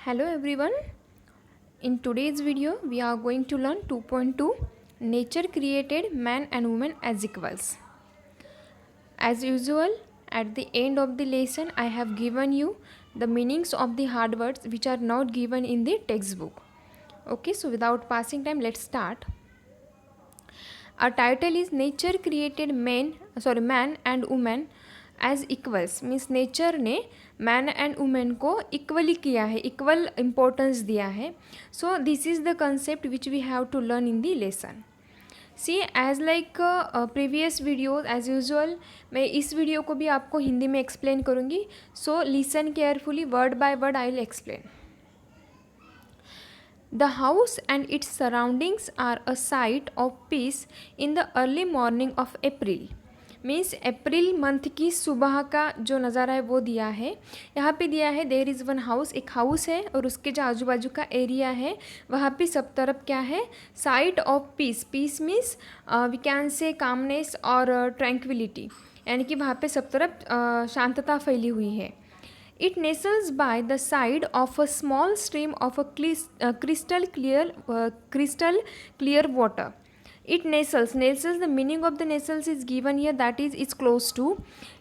Hello everyone. In today's video, we are going to learn 2.2 Nature created man and woman as equals. As usual, at the end of the lesson, I have given you the meanings of the hard words which are not given in the textbook. Okay, so without passing time, let's start. Our title is Nature created man and woman as equals means nature ने man and women को equally किया है, equal importance दिया है. So this is the concept which we have to learn in the lesson. See as like previous videos as usual मैं इस video को भी आपको हिंदी में एक्सप्लेन करूँगी. So listen carefully, word by word I will explain. The house and its surroundings are a sight of peace in the early morning of April. Means April month की सुबह का जो नज़ारा है वो दिया है. यहाँ पे दिया है देयर इज़ वन हाउस, एक हाउस है और उसके जो आजू बाजू का एरिया है वहाँ पे सब तरफ क्या है, sight of peace. Peace means we can say calmness और ट्रैंक्विलिटी, यानी कि वहाँ पे सब तरफ शांतता फैली हुई है. It nestles by the side of a small stream of a crystal clear water. It nestles. The meaning of the nestles is given here, that is it's close to.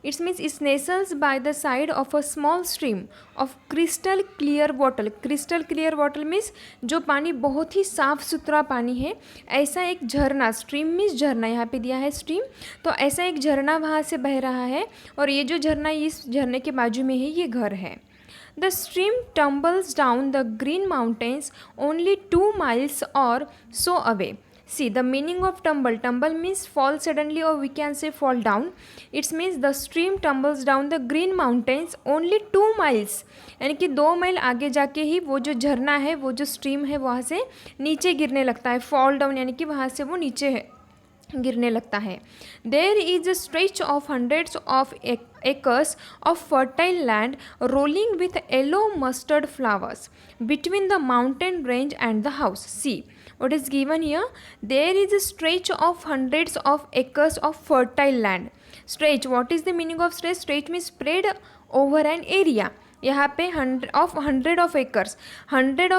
It means it nestles by the side of a small stream of crystal clear water. Crystal clear water means जो पानी बहुत ही साफ़ सुथरा पानी है, ऐसा एक झरना. स्ट्रीम मीन्स झरना, यहाँ पे दिया है स्ट्रीम, तो ऐसा एक झरना वहाँ से बह रहा है और ये जो झरना इस झरने के बाजू में है ये घर है. The stream tumbles down the green mountains only 2 miles or so away. See the meaning of tumble. Tumble means fall suddenly or we can say fall down. It means the stream tumbles down the green mountains only 2 miles. यानी कि 2 mile आगे जाके ही वो जो झरना है, वो जो स्ट्रीम है वहाँ से नीचे गिरने लगता है. फॉल डाउन यानी कि वहाँ से वो नीचे गिरने लगता है. There is a stretch of hundreds of acres of fertile land rolling with yellow mustard flowers between the mountain range and the house. See what is given here. There is a stretch of hundreds of acres of fertile land. Stretch, what is the meaning of stretch? Stretch means spread over an area. यहाँ पे hundred of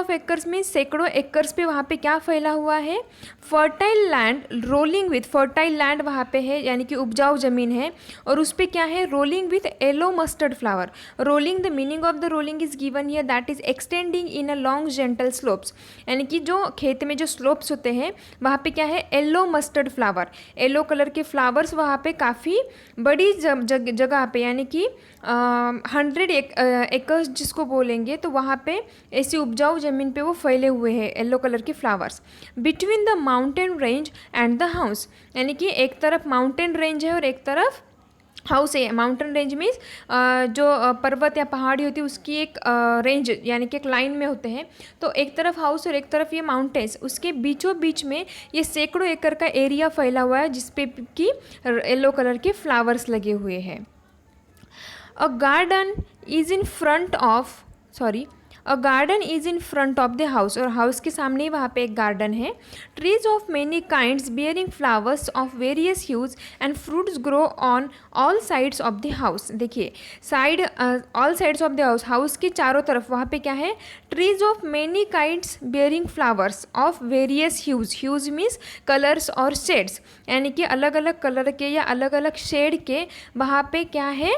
acres में सैकड़ों acres पे वहाँ पे क्या फैला हुआ है, fertile land. Rolling with fertile land वहाँ पे है, यानी कि उपजाऊ ज़मीन है और उस पर क्या है, rolling with yellow mustard flower. Rolling, the meaning of the rolling is given here, that is extending in a long gentle slopes. यानी कि जो खेत में जो स्लोप्स होते हैं वहाँ पे क्या है, yellow mustard flower, yellow colour के फ्लावर्स वहाँ पे काफ़ी बड़ी जगह पे, यानी कि 100 एकर्स जिसको बोलेंगे, तो वहाँ पे ऐसी उपजाऊ ज़मीन पे वो फैले हुए हैं येलो कलर के flowers. Between the mountain range and the house, यानी कि एक तरफ माउंटेन रेंज है और एक तरफ हाउस है. माउंटेन रेंज मीन्स जो पर्वत या पहाड़ी होती है उसकी एक रेंज, यानी कि एक लाइन में होते हैं, तो एक तरफ हाउस और एक तरफ ये माउंटेन्स, उसके बीचों बीच में ये सैकड़ों एकड़ का एरिया फैला हुआ है जिसपे कि येलो कलर के फ्लावर्स लगे हुए हैं. A garden is in front of the house, और हाउस के सामने ही वहाँ पे एक गार्डन है. Trees of many kinds bearing flowers of various hues and fruits grow on all sides of the house. देखिए all sides of the house, house के चारों तरफ वहाँ पे क्या है, trees of many kinds bearing flowers of various hues. Hues means colours और shades, यानी कि अलग अलग कलर के या अलग अलग शेड के वहाँ पे क्या है,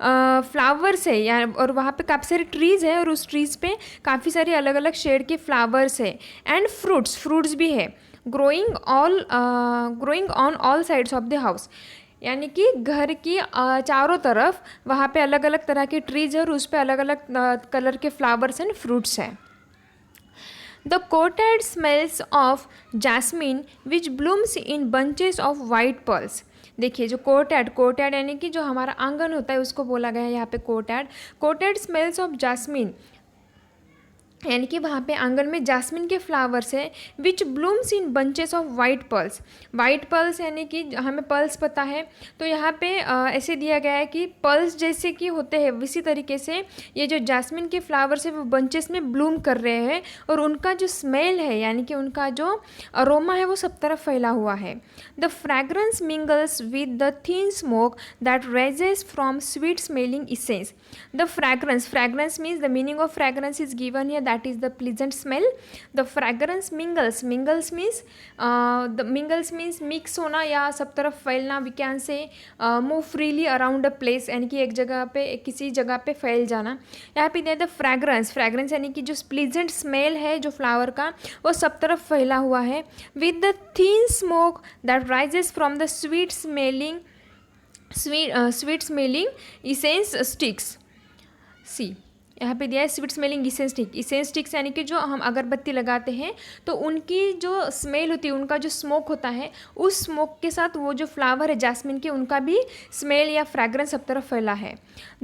फ्लावर्स है या, और वहाँ पे काफ़ी सारे ट्रीज़ है और उस ट्रीज़ पे काफ़ी सारे अलग अलग शेड के फ्लावर्स है. एंड फ्रूट्स भी है. Growing on all sides of the house, यानी कि घर की चारों तरफ वहाँ पे अलग अलग तरह के ट्रीज़ है और उस पर अलग अलग कलर के फ्लावर्स एंड फ्रूट्स हैं. The courtyard smells of jasmine which blooms in bunches of white pearls. देखिए जो कोर्टयार्ड यानी कि जो हमारा आंगन होता है उसको बोला गया है यहाँ पे कोर्टयार्ड स्मेल्स ऑफ जास्मिन, यानी कि वहाँ पे आंगन में जास्मिन के फ्लावर्स है. Which blooms in bunches of white pearls यानी कि हमें पर्ल्स पता है, तो यहाँ पे ऐसे दिया गया है कि पर्ल्स जैसे कि होते हैं इसी तरीके से ये जो जास्मिन के फ्लावर्स है वो बंचेस में ब्लूम कर रहे हैं और उनका जो स्मेल है, यानी कि उनका जो अरोमा है वो सब तरफ फैला हुआ है. The fragrance mingles with the thin smoke that rises from sweet smelling essence. The fragrance means the meaning of fragrance is given here, that is the pleasant smell. The fragrance mingles, mingles means mix होना या सब तरफ फैलना. We can say move freely around a place, यानी कि एक जगह पे किसी जगह पे फैल जाना. यहाँ पे दिया द फ्रैग्रेंस, फ्रैग्रेंस यानी कि जो प्लीजेंट स्मेल है जो फ्लावर का वो सब तरफ फैला हुआ है. With the thin smoke that rises from the sweet smelling incense sticks. See यहाँ पे दिया है sweet smelling incense stick. Incense sticks यानी कि जो हम अगरबत्ती लगाते हैं तो उनकी जो स्मेल होती है, उनका जो स्मोक होता है, उस स्मोक के साथ वो जो फ्लावर है जैस्मिन के, उनका भी स्मेल या फ्रैग्रेंस सब तरफ फैला है.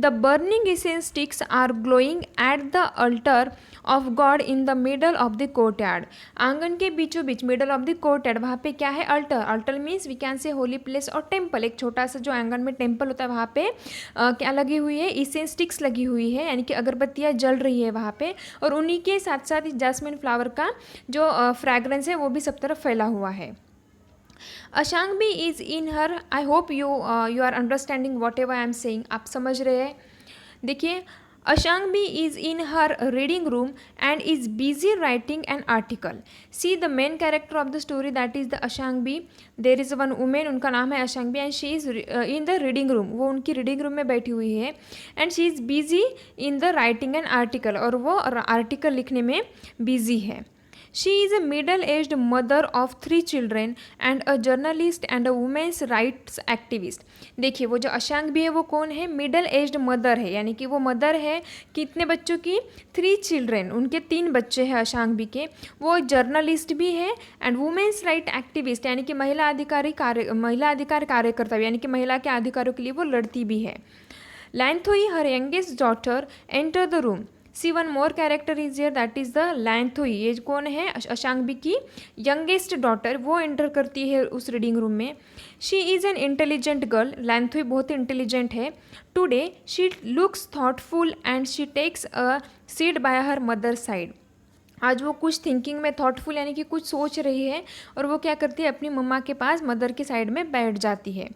The burning incense sticks are glowing at the altar of God in the middle of the courtyard. आंगन के बीचों बीच, मिडल ऑफ द कोर्टयार्ड, वहाँ पे क्या है? Altar. Altar means we can say holy place और टेम्पल. एक छोटा सा जो आंगन में टेम्पल होता है वहाँ पे क्या लगी हुई है? इसेंस स्टिक्स लगी हुई है, यानी कि अगरबत्तियाँ जल रही है वहाँ पे. और उन्हीं के साथ साथ इस जैस्मिन फ्लावर का जो फ्रैग्रेंस है वो भी सब तरफ फैला हुआ है. Ashangbi is in her, I hope you are understanding whatever I am saying. आप समझ रहे हैं? देखिए, Ashangbi is in her reading room and is busy writing an article. See the main character of the story, that is the Ashangbi. There is one woman, उनका नाम है Ashangbi, and she is in the reading room. वो उनकी reading room में बैठी हुई है. And she is busy in the writing an article. और वो article लिखने में busy है. She is a middle-aged mother of 3 children and a journalist and a women's rights activist. देखिए, वो जो अशांगबी है वो कौन है? मिडल एज्ड मदर है, यानी कि वो मदर है कितने बच्चों की? 3 चिल्ड्रेन, उनके 3 बच्चे हैं अशांगबी के. वो जर्नलिस्ट भी है एंड वुमेन्स राइट एक्टिविस्ट, यानी कि महिला अधिकार कार्यकर्ता, यानी कि महिला के अधिकारों के लिए वो लड़ती भी है. Lanthoi, her youngest daughter, enter the room. See one more character is here, that is the Lanthoi. ये कौन है? अशांगबी की यंगेस्ट डॉटर. वो एंटर करती है उस रीडिंग रूम में. She is an intelligent girl. Lanthoi बहुत इंटेलिजेंट है. Today she looks thoughtful and she takes a seat by her mother side. आज वो कुछ थिंकिंग में, थॉटफुल यानी कि कुछ सोच रही है, और वो क्या करती है? अपनी मम्मा के पास मदर के साइड में बैठ जाती है.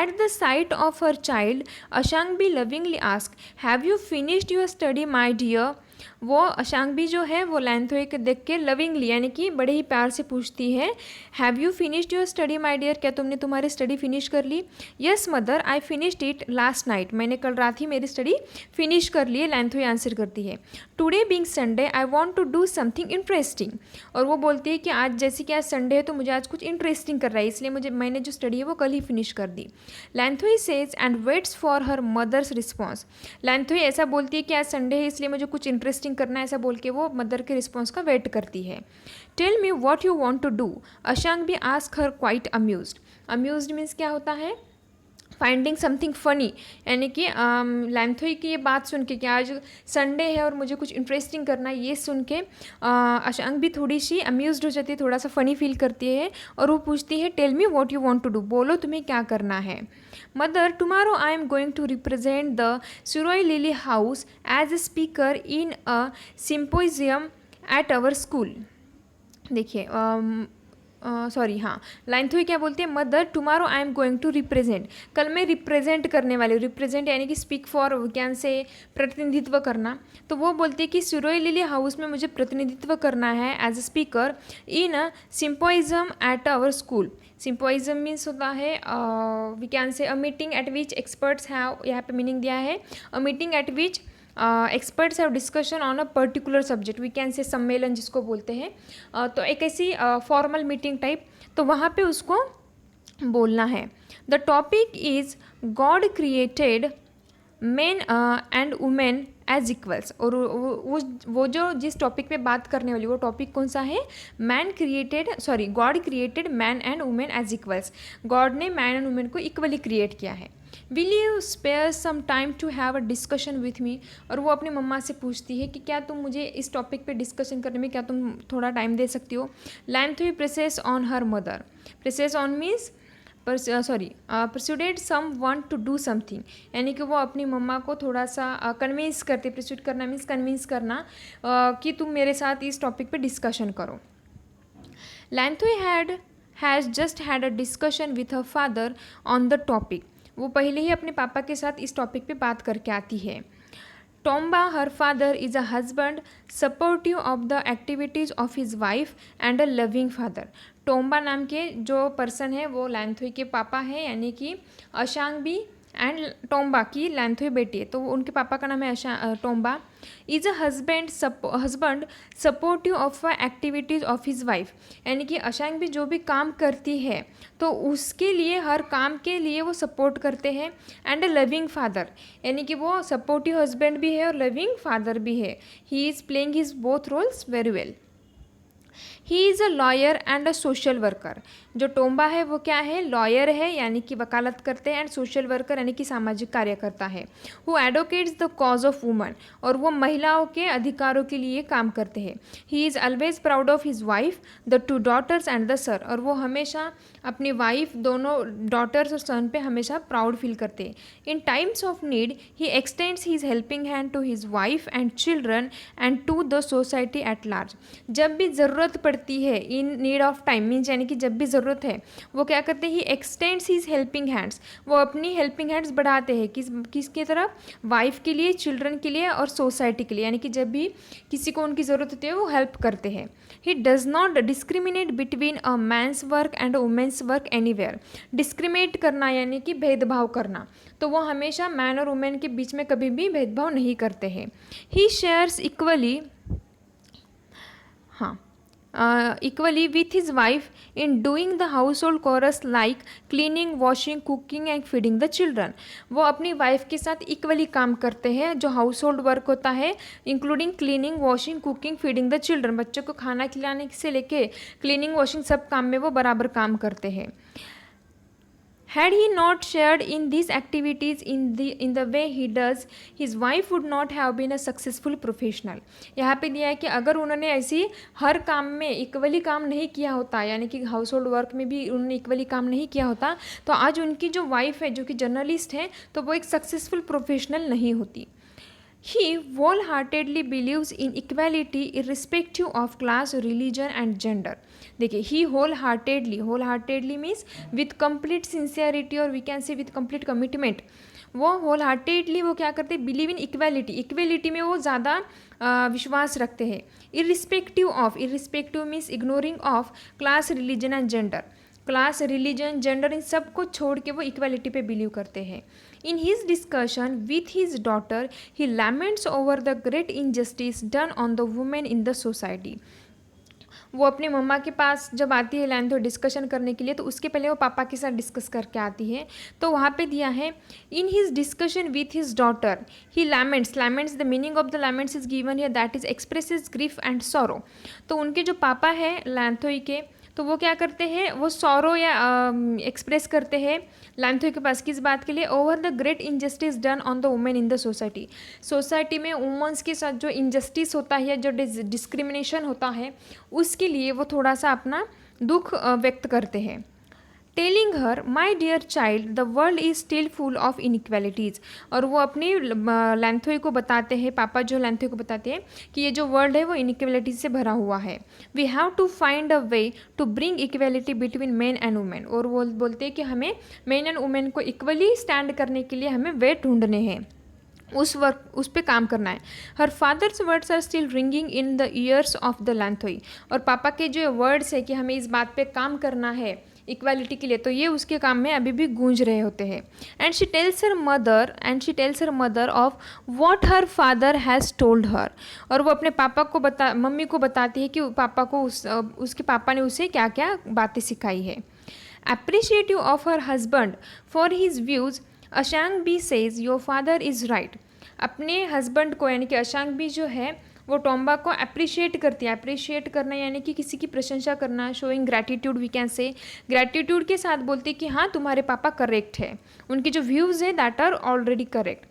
At the sight of her child Ashangbi lovingly ask, have you finished your study my dear. वो अशांगबी जो है वो लैंथोई के देख के लविंगली यानी कि बड़े ही प्यार से पूछती है, have you finished your study my dear, क्या तुमने तुम्हारी स्टडी फिनिश कर ली? Yes mother, I finished it last night. मैंने कल रात ही मेरी स्टडी फिनिश कर ली है, लैंथोई आंसर करती है. Today being Sunday I want to do something interesting. और वो बोलती है कि आज जैसे कि आज संडे है तो मुझे आज कुछ इंटरेस्टिंग कर रहा है, इसलिए मैंने जो स्टडी है वो कल ही फिनिश कर दी. Lanthoi says and waits for her mother's response. Lanthoi ऐसा बोलती है कि आज संडे है इसलिए मुझे कुछ इंटरेस्टिंग करना है, ऐसा बोल के वो मदर के रिस्पॉन्स का वेट करती है. Tell me what you want to do, Ashangbi ask her quite amused. Amused मीन्स क्या होता है? फाइंडिंग समथिंग फ़नी, यानी कि लैंथोई की ये बात सुन के कि आज संडे है और मुझे कुछ इंटरेस्टिंग करना है, ये सुन के अशांगबी थोड़ी सी अम्यूज्ड हो जाती है, थोड़ा सा फ़नी फील करती है, और वो पूछती है tell me what you want to do, बोलो तुम्हें क्या करना है. Mother, tomorrow I am going to represent the Suroi lily house as a speaker in a symposium at our school. देखिए सॉरी हाँ, लैंथोई क्या बोलती है? Mother, tomorrow I am going to represent, कल मैं रिप्रेजेंट करने वाली हूँ. रिप्रेजेंट यानी कि स्पीक फॉर, कैन से प्रतिनिधित्व करना. तो वो बोलती है कि सुरोई लिली हाउस में मुझे प्रतिनिधित्व करना है as a speaker in a symposium at our school. Symposium means होता है we can say a meeting at which experts have, यहाँ पे मीनिंग दिया है a meeting at which experts have discussion on a particular subject. We can say सम्मेलन जिसको बोलते हैं. तो एक ऐसी फॉर्मल मीटिंग टाइप, तो वहाँ पे उसको बोलना है. The topic is God created men and women as equals. और वो जो जिस टॉपिक पे बात करने वाली वो टॉपिक कौन सा है? God created man and women as equals. God ने मैन एंड वुमेन को इक्वली क्रिएट किया है. Will you spare some time to have a discussion with me. और वो अपनी मम्मा से पूछती है कि क्या तुम मुझे इस टॉपिक पे डिस्कशन करने में क्या तुम थोड़ा टाइम दे सकती हो. Lanthoi presses on her mother. Presses on means persuaded some want to do something, यानी कि वो अपनी मम्मा को थोड़ा सा कन्विंस करते. परस्यूड करना मीन्स कन्विंस करना कि तुम मेरे साथ इस टॉपिक पे डिस्कशन करो. Lanthoi has just had a discussion with her father on the topic. वो पहले ही अपने पापा के साथ इस टॉपिक पे बात करके आती है. Tomba her father is a husband supportive of the activities of his wife and a loving father. Tomba नाम के जो पर्सन है वो लैंथोई के पापा हैं, यानी कि अशांगबी एंड टोम्बा की लैंथोई बेटी है, तो उनके पापा का नाम है Tomba. Is a husband supportive of activities of his wife, यानी कि अशांग भी जो भी काम करती है तो उसके लिए, हर काम के लिए वो सपोर्ट करते हैं। एंड अ लविंग फादर, यानी कि वो सपोर्टिव हस्बैंड भी है और लविंग फादर भी है। He is playing his both roles very well. He is a lawyer and a social worker. जो टोम्बा है वो क्या है, लॉयर है यानी कि वकालत करते हैं, एंड सोशल वर्कर यानी कि सामाजिक कार्यकर्ता है। Who advocates the cause of woman, और वो महिलाओं के अधिकारों के लिए काम करते हैं। He is always proud of his wife, the 2 daughters and the sir, और वो हमेशा अपनी वाइफ, दोनों डॉटर्स और सन पे हमेशा प्राउड फील करते हैं। In times of need he extends his helping hand to his wife and children and to the society at large. जब भी ज़रूरत पड़ती है, in need of time means यानी कि जब भी ज़रूरत है, वो क्या करते हैं, ही एक्सटेंड्स हिज हेल्पिंग हैंड्स, वो अपनी हेल्पिंग हैंड्स बढ़ाते हैं किसकी तरफ, वाइफ के लिए, चिल्ड्रन के लिए और सोसाइटी के लिए, यानी कि जब भी किसी को उनकी ज़रूरत होती है वो हेल्प करते हैं। He does not discriminate between a man's work and women's work anywhere. Discriminate करना यानी कि भेदभाव करना, तो वो हमेशा मैन और वुमेन के बीच में कभी भी भेदभाव नहीं करते हैं। ही शेयर्स इक्वली, हाँ, equally with his wife in doing the household chores like cleaning, washing, cooking and feeding the children। वो अपनी वाइफ के साथ इक्वली काम करते हैं, जो हाउस होल्ड वर्क होता है including cleaning, washing, cooking, feeding the children. बच्चों को खाना खिलाने से लेके क्लीनिंग, वॉशिंग सब काम में वो बराबर काम करते हैं। Had he not shared in these activities in the way he does, his wife would not have been a successful professional। यहाँ पे दिया है कि अगर उन्होंने ऐसी हर काम में इक्वली काम नहीं किया होता, यानी कि हाउस होल्ड वर्क में भी उन्होंने इक्वली काम नहीं किया होता, तो आज उनकी जो वाइफ है, जो कि जर्नलिस्ट है, तो वो एक सक्सेसफुल प्रोफेशनल नहीं होती। He wholeheartedly believes in equality irrespective of class, religion and gender। देखिए, he wholeheartedly means with complete sincerity और we can say with complete commitment। वो wholeheartedly वो क्या करते हैं, बिलीव इन इक्वेलिटी में वो ज़्यादा विश्वास रखते हैं। Irrespective means ignoring of class, religion and gender. Class, religion, gender in सब को छोड़ के वो इक्वालिटी पे बिलीव करते हैं। In his discussion with his daughter he laments over the great injustice done on the women in the society. वो अपने मम्मा के पास जब आती है लैंथो डिस्कशन करने के लिए, तो उसके पहले वो पापा के साथ डिस्कस करके आती है। तो वहाँ पे दिया है, in his discussion with his daughter he laments the meaning of the laments is given here, that is expresses grief and sorrow. तो उनके जो पापा हैं लैंथोई के, तो वो क्या करते हैं, वो सॉरो या एक्सप्रेस करते हैं लैंथोई के पास, किस बात के लिए, over the great injustice done on the women in the society में वुमेन्स के साथ जो इनजस्टिस होता है, जो डिस्क्रिमिनेशन होता है, उसके लिए वो थोड़ा सा अपना दुख व्यक्त करते हैं। Telling her, my dear child, the world is still full of inequalities. और वो अपनी लैंथोई को बताते हैं, पापा जो लैंथोई को बताते हैं कि ये जो वर्ल्ड है वो इनइक्वालिटीज से भरा हुआ है। We have to find a way to bring equality between men and women. और वो बोलते हैं कि हमें मेन एंड वुमेन को इक्वली स्टैंड करने के लिए हमें वे ढूंढने हैं, उस पे काम करना है। Her father's words are still ringing in the ears of the Lanthoi. और पापा के जो वर्ड्स है कि हमें इस बात पे काम करना है इक्वालिटी के लिए, तो ये उसके काम में अभी भी गूंज रहे होते हैं। And she tells her mother of what her father has told her. और वो अपने पापा को मम्मी को बताती है कि पापा को उसके पापा ने उसे क्या क्या बातें सिखाई है। Appreciative of her husband for his views, Ashangbi says your father is right. अपने हस्बैंड को यानी कि अशांग बी जो है वो टोम्बा को अप्रिशिएट करती है। अप्रिशिएट करना यानी कि किसी की प्रशंसा करना, showing gratitude, we can say gratitude के साथ बोलती है कि हाँ तुम्हारे पापा करेक्ट है, उनके जो व्यूज़ है that are already correct.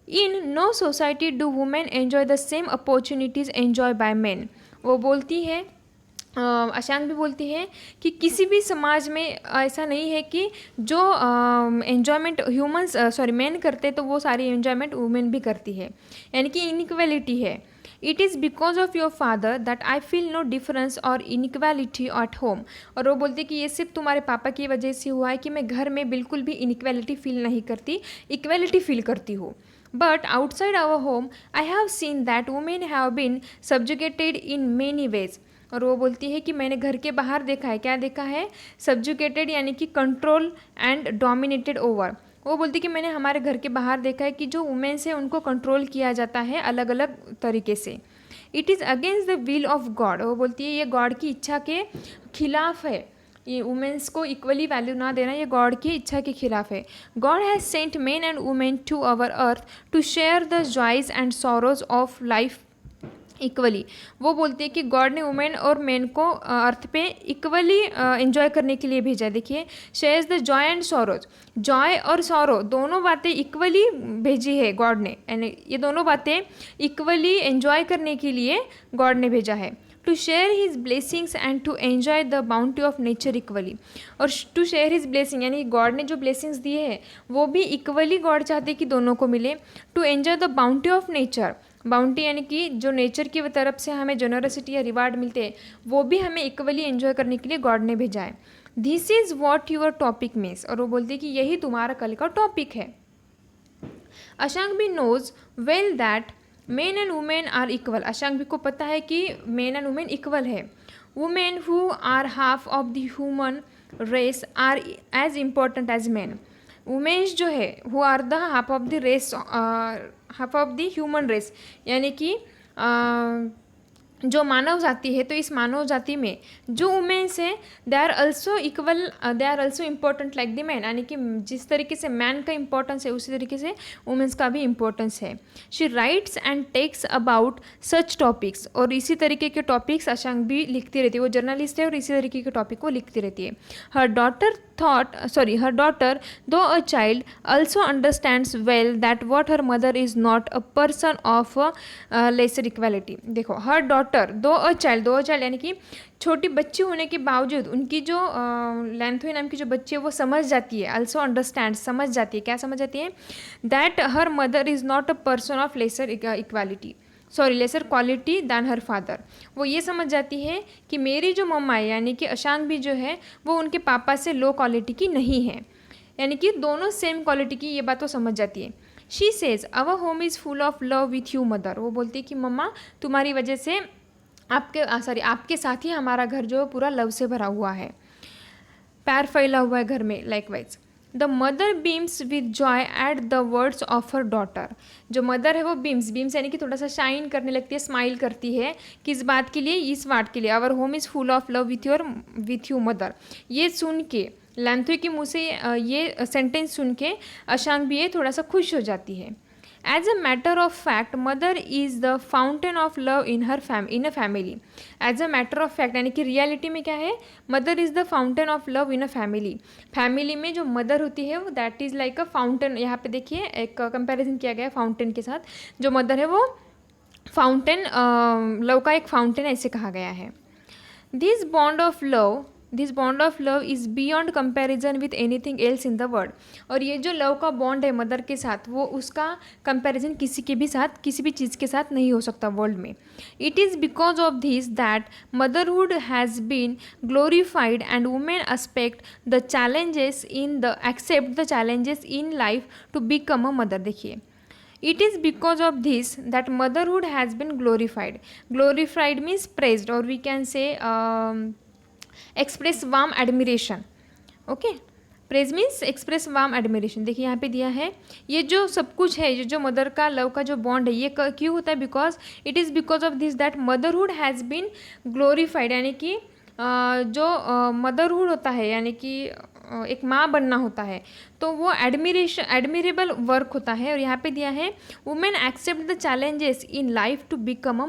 In no society do women enjoy the same opportunities enjoy by man. वो बोलती है, अशांग भी बोलती है कि किसी भी समाज में ऐसा नहीं है कि जो एन्जॉयमेंट मैन करते तो वो सारी एन्जॉयमेंट वुमेन भी करती है, यानी कि इनइक्वालिटी है। It is because of your father that I feel no difference और इनइक्वालिटी एट होम। और वो बोलती है कि ये सिर्फ तुम्हारे पापा की वजह से हुआ है कि मैं घर में बिल्कुल भी इनइक्वालिटी फील नहीं करती, इक्वालिटी फील करती हूँ। But outside our home, I have seen that women have been subjugated in many ways. और वो बोलती है कि मैंने घर के बाहर देखा है, क्या देखा है, सब्जुकेटेड यानी कि कंट्रोल एंड डोमिनेटेड ओवर। वो बोलती है कि मैंने हमारे घर के बाहर देखा है कि जो वुमेन्स है उनको कंट्रोल किया जाता है अलग अलग तरीके से। It is against the will of God, वो बोलती है ये गॉड की इच्छा के खिलाफ है, ये वुमेन्स को इक्वली वैल्यू ना देना ये गॉड की इच्छा के खिलाफ है। God has sent men and women to our earth to share the joys and sorrows of life equally. वो बोलती है कि गॉड ने वुमेन और मैन को अर्थ पे इक्वली एंजॉय करने के लिए भेजा। देखिए, shares the Joy and sorrows, Joy और सॉरो दोनों बातें इक्वली भेजी है गॉड ने, यानी ये दोनों बातें इक्वली एंजॉय करने के लिए गॉड ने भेजा है। To share his blessings and to enjoy the bounty of nature equally. और टू शेयर हिज ब्लेसिंग यानी गॉड ने जो ब्लेसिंग्स दिए हैं वो भी इक्वली गॉड चाहते कि दोनों को मिले। To enjoy the bounty of nature, bounty यानी कि जो नेचर की तरफ से हमें जनरसिटी या रिवार्ड मिलते हैं वो भी हमें इक्वली एंजॉय करने के लिए गॉड ने भेजा है। This is what your topic means, और वो बोलती है कि यही तुम्हारा कल का टॉपिक है। Ashangbi knows well that men and women are equal, Ashangbi को पता है कि मेन एंड वुमेन इक्वल है। Women who are half of the human race are as important as man, women's जो है who are the half of the race, half of the human race यानी कि जो मानव जाति है, तो इस मानव जाति में जो वुमेन्स हैं they are also equal, they are also important like the man, यानी कि जिस तरीके से मैन का इम्पोर्टेंस है उसी तरीके से वुमेन्स का भी इम्पोर्टेंस है। She writes and talks about such topics, और इसी तरीके के टॉपिक्स अशांक भी लिखती रहती है, वो जर्नलिस्ट है और इसी तरीके के टॉपिक को लिखती रहती है। हर daughter though a child also understands well that what her mother is not a person of a lesser equality। देखो, हर डॉटर दो अ चाइल्ड यानी कि छोटी बच्ची होने के बावजूद उनकी जो लेंथोई नाम की जो बच्ची है वो समझ जाती है, अल्सो अंडरस्टैंड समझ जाती है, क्या समझ जाती है, that her mother is not a person of lesser equality, lesser quality than her father. वो ये समझ जाती है कि मेरी जो मम्मा है यानी कि अशांक भी जो है वो उनके पापा से लो क्वालिटी की नहीं है, यानी कि दोनों सेम क्वालिटी की, ये बात वो समझ जाती है। She says our home is full of love with you mother, वो बोलती है कि मम्मा तुम्हारी वजह से आपके साथ ही हमारा घर जो है पूरा लव से भरा हुआ है, प्यार फैला हुआ है घर में। Likewise the mother beams with Joy at the words of her daughter, जो मदर है वो बीम्स यानी कि थोड़ा सा शाइन करने लगती है, स्माइल करती है, किस बात के लिए, इस बात के लिए, our home is full of love with you mother. ये सुन के लैंथोई के मुँह से ये सेंटेंस सुन के अशांक भी ये थोड़ा सा खुश हो जाती है। As a matter of fact mother is the fountain of love in a family. As a matter of fact यानी कि रियलिटी में क्या है, mother is the fountain of love in a family. Family में जो मदर होती है वो that is like a fountain, यहाँ पे देखिए एक कंपैरिजन किया गया है फाउंटेन के साथ, जो मदर है वो फाउंटेन, लव का एक फाउंटेन ऐसे कहा गया है। This bond of love is beyond comparison with anything else in the world. और ये जो लव का बॉन्ड है मदर के साथ वो उसका कंपैरिजन किसी भी चीज़ के साथ नहीं हो सकता वर्ल्ड में। It is because of this that motherhood has been glorified and women accept the challenges in life to become a mother. देखिए, it is because of this that motherhood has been glorified means praised, or we can say express warm admiration। Okay, praise means express warm admiration. देखिए यहाँ पे दिया है ये जो सब कुछ है, ये जो मदर का लव का जो बॉन्ड है ये क्यों होता है, it is because of this that motherhood has been glorified, यानी कि जो मदरहुड होता है यानी कि एक माँ बनना होता है तो वो एडमिरेबल वर्क होता है। और यहाँ पे दिया है women accept the challenges in life to become a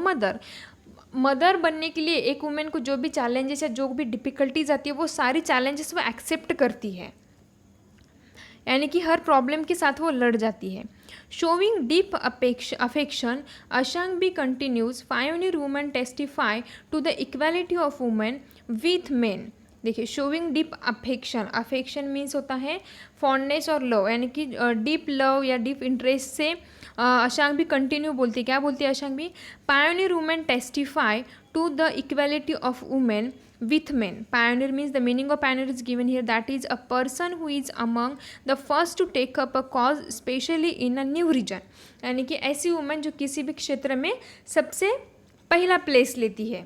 mother बनने के लिए एक वुमेन को जो भी चैलेंजेस या जो भी डिफ़िकल्टीज आती है वो सारी चैलेंजेस वो एक्सेप्ट करती है, यानी कि हर प्रॉब्लम के साथ वो लड़ जाती है। Showing deep affection, Ashangbi continues, pioneer women testify to the equality of women with men. देखिए showing deep affection, affection means होता है फॉन्डनेस और लव, यानी कि डीप लव या डीप इंटरेस्ट से अशांग भी कंटिन्यू बोलती है, क्या बोलती है अशांग भी, pioneer women testify to the equality of women with men. Pioneer means the meaning of pioneer is given here, that is a person who is among the first to take up a cause especially in a new region, यानी कि ऐसी women जो किसी भी क्षेत्र में सबसे पहला प्लेस लेती है.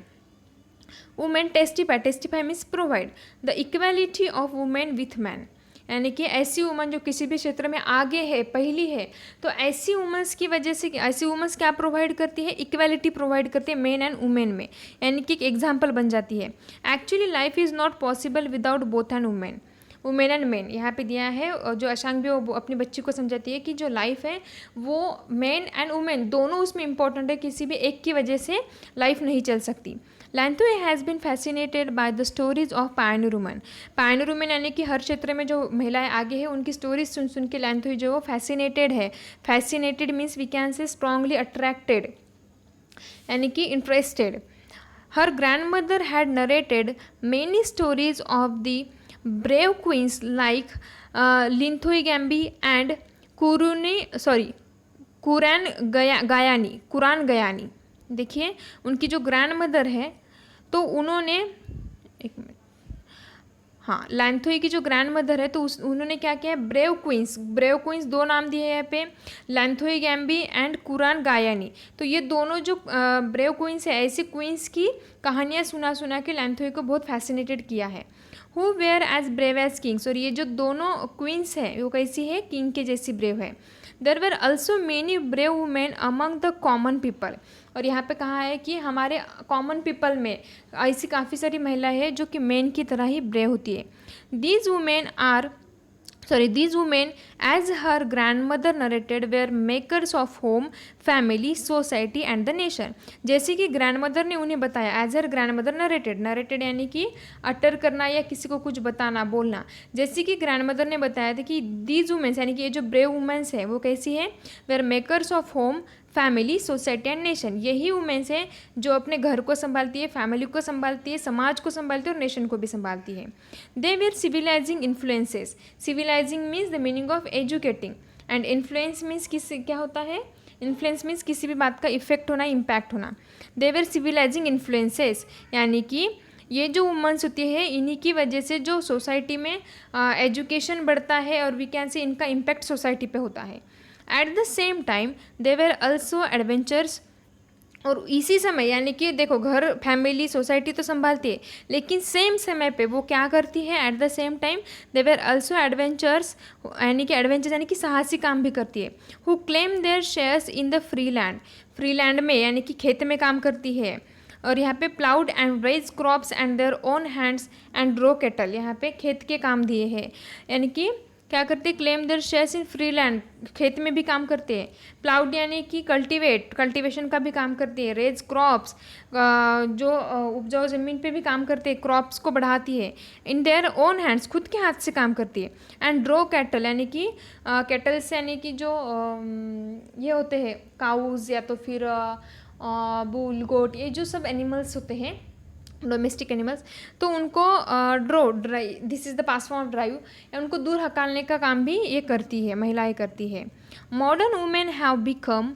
Women testify, testify means provide the equality of women with man, यानी कि ऐसी वुमन जो किसी भी क्षेत्र में आगे है, पहली है, तो ऐसी वुमेंस की वजह से ऐसी वुमेंस क्या प्रोवाइड करती है, इक्वालिटी प्रोवाइड करती है मेन एंड वुमेन में, यानी कि एक एग्जाम्पल बन जाती है. Actually life is not possible without both and women, women and main यहाँ पे दिया है. और जो अशांग भी वो अपनी बच्ची को समझाती है कि जो लाइफ है वो मेन एंड वुमेन दोनों उसमें इंपॉर्टेंट है, किसी भी एक की वजह से लाइफ नहीं चल सकती. Lanthoi has been fascinated by the stories of pioneer women, pioneer women यानी कि हर क्षेत्र में जो महिलाएं आगे हैं उनकी स्टोरीज सुन सुन के लैंथोए जो वो फैसिनेटेड है. Fascinated means we can say strongly attracted, यानी कि interested. Her grandmother had narrated many stories of the brave queens like Linthoingambi and Kuranganayani. देखिए उनकी जो ग्रैंड मदर है तो उन्होंने, एक मिनट, हाँ, लैंथोई की जो ग्रैंड मदर है तो उन्होंने क्या किया है, ब्रेव क्वींस दो नाम दिए हैं यहाँ पे, लैंथोई गैम्बी एंड कुरान गायानी. तो ये दोनों जो ब्रेव क्वींस है, ऐसी क्वींस की कहानियाँ सुना के लैंथोई को बहुत फैसिनेटेड किया है. Who were as brave as kings, और ये जो दोनों क्वींस है वो कैसी है, किंग के जैसी ब्रेव है. There were also many brave women among the common people, और यहाँ पे कहा है कि हमारे कॉमन पीपल में ऐसी काफ़ी सारी महिलाएं हैं जो कि मेन की तरह ही ब्रेव होती है. These women as her grandmother narrated were makers of home, family, society and the nation. जैसे कि ग्रैंडमदर ने उन्हें बताया, एज हर ग्रैंडमदर नरेटेड यानी कि अटर करना या किसी को कुछ बताना, बोलना. जैसे कि ग्रैंडमदर ने बताया था कि दीज वुमेन्स यानी कि ये जो ब्रेव वुमेन्स है वो कैसी है, were makers of home, family, society and nation. यही वुमेन्स हैं जो अपने घर को संभालती है, फैमिली को संभालती है, समाज को संभालती है और नेशन को भी संभालती है. They were civilising influences, civilising means the meaning of educating and influence means क्या होता है, इन्फ्लुएंस मीन्स किसी भी बात का इफेक्ट होना, इम्पैक्ट होना. दे वेर सिविलाइजिंग इन्फ्लुएंसेस, यानी कि ये जो वुमेन्स होती है इन्हीं की वजह से जो सोसाइटी में एजुकेशन बढ़ता है और वी कैन से इनका इम्पैक्ट सोसाइटी पे होता है. At the same time they were also adventures, और इसी समय यानी कि देखो घर, फैमिली, सोसाइटी तो संभालती है लेकिन सेम समय पे वो क्या करती है, at the same time they were also adventures, यानी कि एडवेंचर्स यानी कि साहसी काम भी करती है. Who claim there shares in the free land में, यानी कि खेत में काम करती है. और यहाँ पे ploughed and raise crops and their own hands and drew cattle, यहाँ पे खेत के काम दिए हैं, यानी कि क्या करते हैं, claim there shares in free land, खेत में भी काम करते हैं. प्लाउड यानी कि कल्टीवेशन का भी काम करती है. रेज क्रॉप्स, जो उपजाऊ ज़मीन पे भी काम करते हैं, क्रॉप्स को बढ़ाती है. इन देयर ओन हैंड्स, खुद के हाथ से काम करती है. एंड ड्रो कैटल, यानी कि कैटल्स यानी कि जो ये होते हैं काउज या तो फिर बुल, गोट, ये जो सब एनिमल्स होते हैं डोमेस्टिक एनिमल्स, तो उनको this is the pass form of drive, या उनको दूर हकालने का काम भी ये करती है, महिलाएं करती है. Modern women have become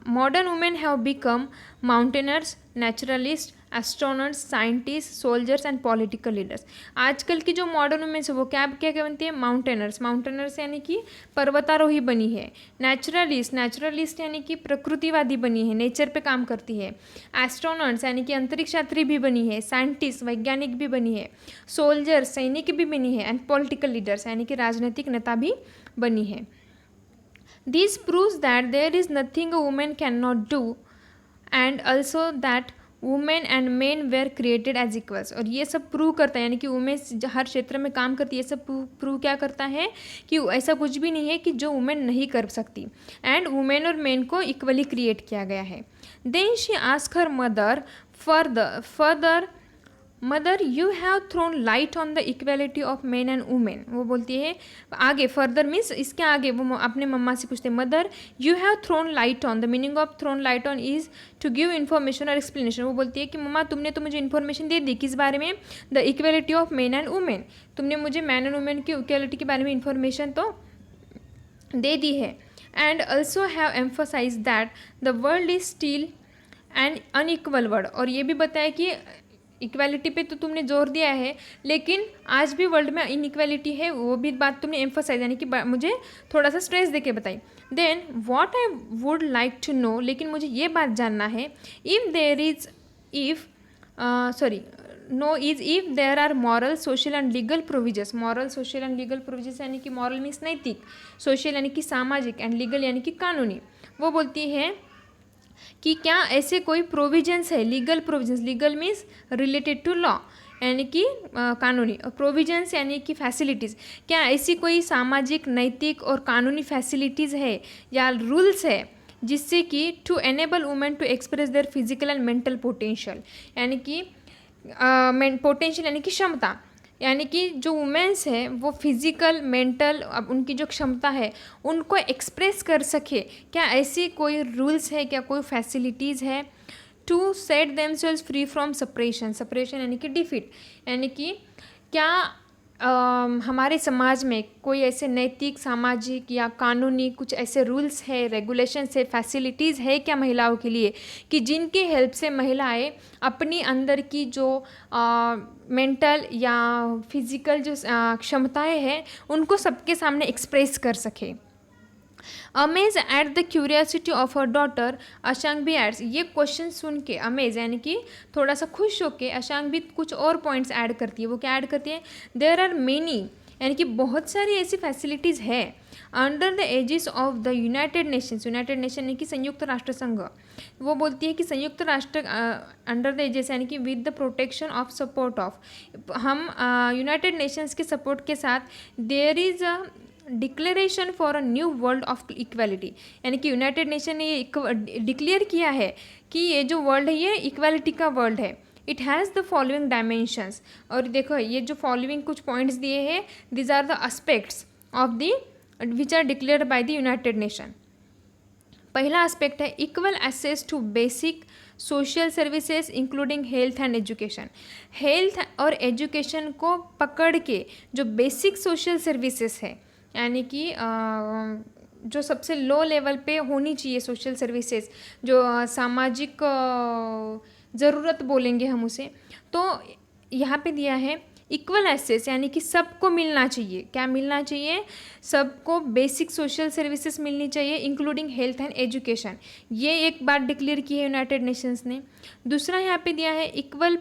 modern women have become mountaineers, naturalist, astronauts, scientist, soldiers and political leaders. आजकल की जो मॉडर्न वुमेन्स है वो क्या बनती है, माउंटेनर्स यानी कि पर्वतारोही बनी है. नेचुरलिस्ट यानी कि प्रकृतिवादी बनी है, नेचर पे काम करती है. एस्ट्रोनॉट्स यानी कि अंतरिक्ष यात्री भी बनी है. साइंटिस्ट, वैज्ञानिक भी बनी है. सोल्जर्स, सैनिक भी बनी है. एंड पॉलिटिकल लीडर्स यानी कि राजनीतिक नेता भी बनी है. This proves that there is nothing a woman cannot do and also that women and men were created as equals. और ये सब प्रूव करता है, यानी कि वुमेन हर क्षेत्र में काम करती है, ये सब प्रूव क्या करता है कि ऐसा कुछ भी नहीं है कि जो वुमेन नहीं कर सकती. एंड वुमेन और मेन को इक्वली क्रिएट किया गया है. Then she ask her mother further mother you have thrown light on the equality of men and women. वो बोलती है आगे, फर्दर मीन्स इसके आगे वो अपने मम्मा से पूछते हैं, mother you have thrown light on, the meaning of thrown light on is to give information और एक्सप्लेनेशन। वो बोलती है कि मम्मा तुमने तो मुझे इन्फॉर्मेशन दे दी, किस बारे में, the equality of men and women, तुमने मुझे मैन एंड वुमेन की इक्वेलिटी के बारे में इन्फॉर्मेशन तो दे दी है। And also have emphasise that the world is still and unequal world, और ये भी बताया कि इक्वालिटी पे तो तुमने जोर दिया है लेकिन आज भी वर्ल्ड में इनइक्वालिटी है, वो भी बात तुमने एम्फोसाइज यानी कि मुझे थोड़ा सा स्ट्रेस देके बताई। Then what I would like to know, लेकिन मुझे ये बात जानना है, if there is if sorry no is if there are moral social and legal provisions. Moral social and legal provisions यानी कि मॉरल मीन्स नैतिक, सोशल यानी कि सामाजिक, एंड लीगल यानी कि कानूनी। वो बोलती है कि क्या ऐसे कोई प्रोविजंस है, legal provisions, legal means related to law यानी कि कानूनी, और प्रोविजंस यानी कि फैसिलिटीज़, क्या ऐसी कोई सामाजिक, नैतिक और कानूनी फैसिलिटीज़ है या रूल्स है जिससे कि to enable women to express their physical and mental potential, यानी कि पोटेंशियल यानी कि क्षमता, यानी कि जो वुमेन्स है वो फिज़िकल मेंटल अब उनकी जो क्षमता है उनको एक्सप्रेस कर सके, क्या ऐसी कोई रूल्स है, क्या कोई फैसिलिटीज़ है to set themselves free from suppression. Suppression यानी कि डिफीट, यानी कि क्या हमारे समाज में कोई ऐसे नैतिक, सामाजिक या कानूनी कुछ ऐसे रूल्स है, रेगुलेशंस है, फैसिलिटीज़ है क्या महिलाओं के लिए कि जिनकी हेल्प से महिलाएं अपनी अंदर की जो मेंटल या फिज़िकल जो क्षमताएं हैं उनको सबके सामने एक्सप्रेस कर सके। Amaze at the curiosity of her daughter, Ashang भी एड्स, ये क्वेश्चन सुन के अमेज यानी कि थोड़ा सा खुश होके अशांग भी कुछ और पॉइंट्स ऐड करती है। वो क्या ऐड करती है, देयर आर मेनी, यानी कि बहुत सारी ऐसी फैसिलिटीज़ है under the aegis of the United Nations. United Nation यानी कि संयुक्त राष्ट्र संघ। वो बोलती है कि संयुक्त राष्ट्र अंडर द एजिस यानी कि with the protection of support of, हम यूनाइटेड नेशंस के सपोर्ट के साथ there is a declaration for a new world of equality, यानी कि यूनाइटेड नेशन ने ये डिक्लेयर किया है कि ये जो वर्ल्ड है ये इक्वालिटी का वर्ल्ड है। It has the following dimensions, और देखो ये जो फॉलोइंग कुछ पॉइंट्स दिए हैं, these are the aspects of the which are declared by the United Nation. पहला एस्पेक्ट है equal access to basic social services including health and education. Health और एजुकेशन को पकड़ के जो बेसिक सोशल सर्विसेज है, यानी कि जो सबसे लो लेवल पे होनी चाहिए सोशल सर्विसेज, जो सामाजिक ज़रूरत बोलेंगे हम उसे, तो यहाँ पे दिया है इक्वल एक्सेस, यानी कि सबको मिलना चाहिए। क्या मिलना चाहिए, सबको बेसिक सोशल सर्विसेज मिलनी चाहिए इंक्लूडिंग हेल्थ एंड एजुकेशन। ये एक बात डिक्लेयर की है यूनाइटेड नेशंस ने। दूसरा यहाँ पे दिया है equal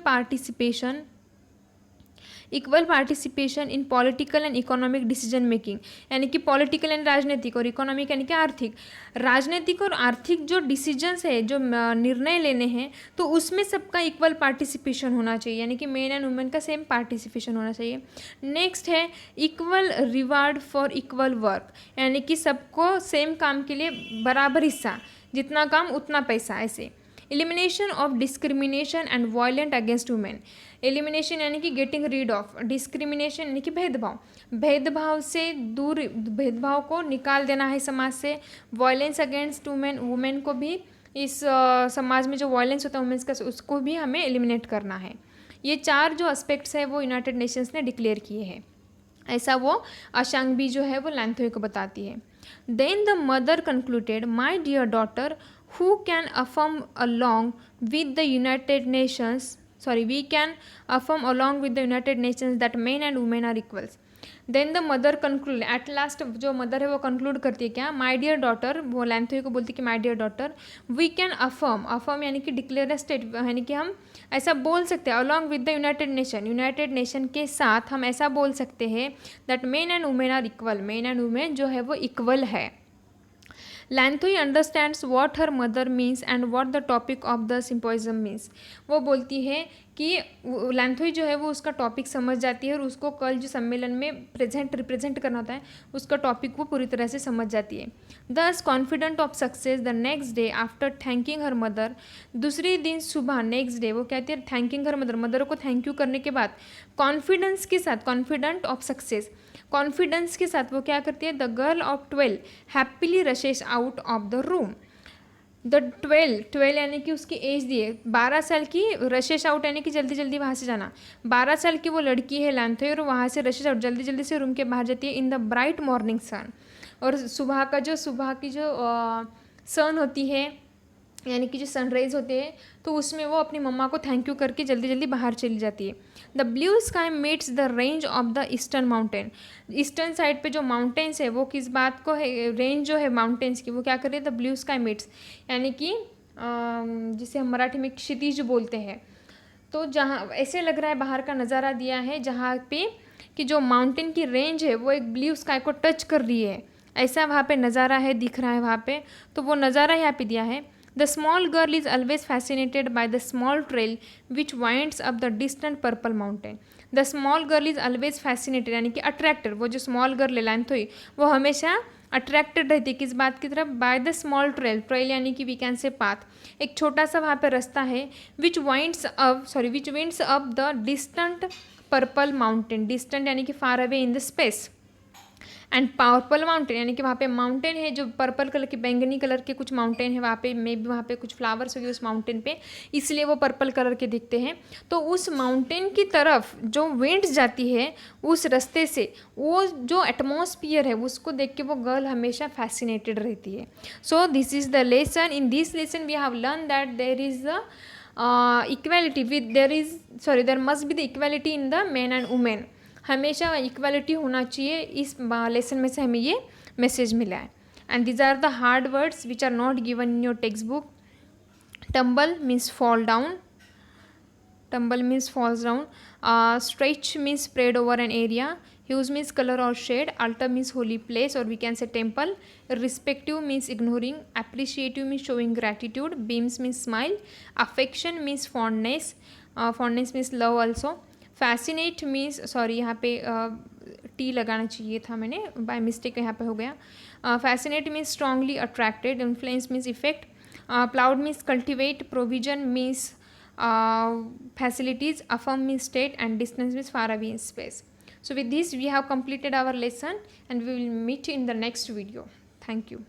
participation in political and economic decision making, यानी कि पॉलिटिकल एंड राजनीतिक, और इकोनॉमिक यानी कि आर्थिक। राजनीतिक और आर्थिक जो डिसीजंस है, जो निर्णय लेने हैं, तो उसमें सबका इक्वल पार्टिसिपेशन होना चाहिए, यानी कि मेन एंड वुमेन का सेम पार्टिसिपेशन होना चाहिए। नेक्स्ट है equal reward for equal work, यानी कि सबको सेम काम के लिए बराबर हिस्सा, जितना काम उतना पैसा, ऐसे। Elimination of discrimination and violent against women. Elimination यानी कि गेटिंग रीड ऑफ, डिस्क्रिमिनेशन यानी कि भेदभाव, भेदभाव से दूर, भेदभाव को निकाल देना है समाज से। वायलेंस अगेंस्ट वुमेन, वुमेन को भी इस समाज में जो वायलेंस होता है वुमेन्स का, उसको भी हमें एलिमिनेट करना है। ये चार जो एस्पेक्ट्स है वो यूनाइटेड नेशंस ने डिक्लेयर किए हैं, ऐसा वो अशांग भी जो है वो लैंथोई को बताती है। Then the mother concluded, my dear daughter, who can affirm along with the United Nations, we can affirm along with the United Nations that men and women are equals. Then the mother conclude, at last जो mother है वो conclude करती है क्या, माई dear daughter, वो लैंथोई को बोलती है कि my dear daughter, we can affirm, affirm यानी कि डिक्लेयर अ स्टेट, यानी कि हम ऐसा बोल सकते हैं along with the United Nation, United Nation के साथ हम ऐसा बोल सकते हैं that men and women are equal, men and women जो है वो इक्वल है। Lanthoi understands what her mother means and what the topic of the symposium means. वो बोलती है कि लैंथोई जो है वो उसका टॉपिक समझ जाती है और उसको कल जो सम्मेलन में रिप्रेजेंट करना होता है उसका टॉपिक वो पूरी तरह से समझ जाती है। दस confident of success the next day after thanking her mother, दूसरे दिन सुबह नेक्स्ट डे वो कहती है थैंकिंग हर मदर को थैंक यू करने के बाद कॉन्फिडेंस के साथ, कॉन्फिडेंट ऑफ सक्सेस, कॉन्फिडेंस के साथ वो क्या करती है, the girl of 12 happily rashes out of the room. The 12 यानी कि उसकी एज दी है 12 साल की, रशेस आउट यानी कि जल्दी जल्दी वहाँ से जाना। 12 साल की वो लड़की है लैंथोई और वहाँ से रशेस आउट जल्दी जल्दी से रूम के बाहर जाती है in the bright morning sun. और सुबह की जो सन होती है यानी कि जो सनराइज़ होते हैं तो उसमें वो अपनी मम्मा को थैंक यू करके जल्दी जल्दी बाहर चली जाती है। The blue sky meets the range of the eastern mountain, eastern side पे जो माउंटेन्स है वो किस बात को है, रेंज जो है माउंटेन्स की वो क्या कर रही है, द ब्लू स्काई मीट्स यानी कि जिसे हम मराठी में क्षितिज बोलते हैं। तो जहाँ ऐसे लग रहा है बाहर का नज़ारा दिया है जहाँ पे कि जो माउंटेन की रेंज है वो एक ब्लू स्काई को टच कर रही है, ऐसा वहाँ पे नज़ारा है, दिख रहा है वहाँ पे। तो वो नज़ारा यहाँ पे दिया है। The small girl is always fascinated by the small trail which winds up the distant purple mountain. The small girl is always fascinated यानी कि अट्रैक्टेड, वो जो स्मॉल गर्ल है लैंथोई वो हमेशा अट्रैक्टेड रहती है किस बात की तरफ, by the small trail, trail यानी कि वी कैन से पाथ, एक छोटा सा वहाँ पे रास्ता है, which winds up the distant purple mountain, distant यानी कि far away in the space, and purple mountain यानी कि वहाँ पे माउंटेन है जो पर्पल कलर के, बैंगनी कलर के कुछ माउंटेन है वहाँ पे, मे भी वहाँ पे कुछ फ्लावर्स होगी उस माउंटेन पे इसलिए वो पर्पल कलर के दिखते हैं। तो उस माउंटेन की तरफ जो विंड्स जाती है उस रास्ते से, वो जो एटमॉस्फियर है उसको देख के वो गर्ल हमेशा फैसिनेटेड रहती है। So this is the lesson, in this lesson we have learn that there is the equality with there must be the equality in the man and women, हमेशा इक्वालिटी होना चाहिए। इस लेसन में से हमें ये मैसेज मिला है। And these are the hard words which are not given in your text book. Tumble means fall down, tumble means falls down, stretch means spread over an area, hues means color or shade, altar means holy place or we can say temple, respective means ignoring, appreciative means showing gratitude, beams means smile, affection means fondness, fondness means love also, fascinate means sorry यहाँ पे T लगाना चाहिए था मैंने by mistake यहाँ पे हो गया, fascinate means strongly attracted, influence means effect, proud means cultivate, provision means facilities, affirm means state, and distance means far away in space. So with this we have completed our lesson and we will meet in the next video. Thank you.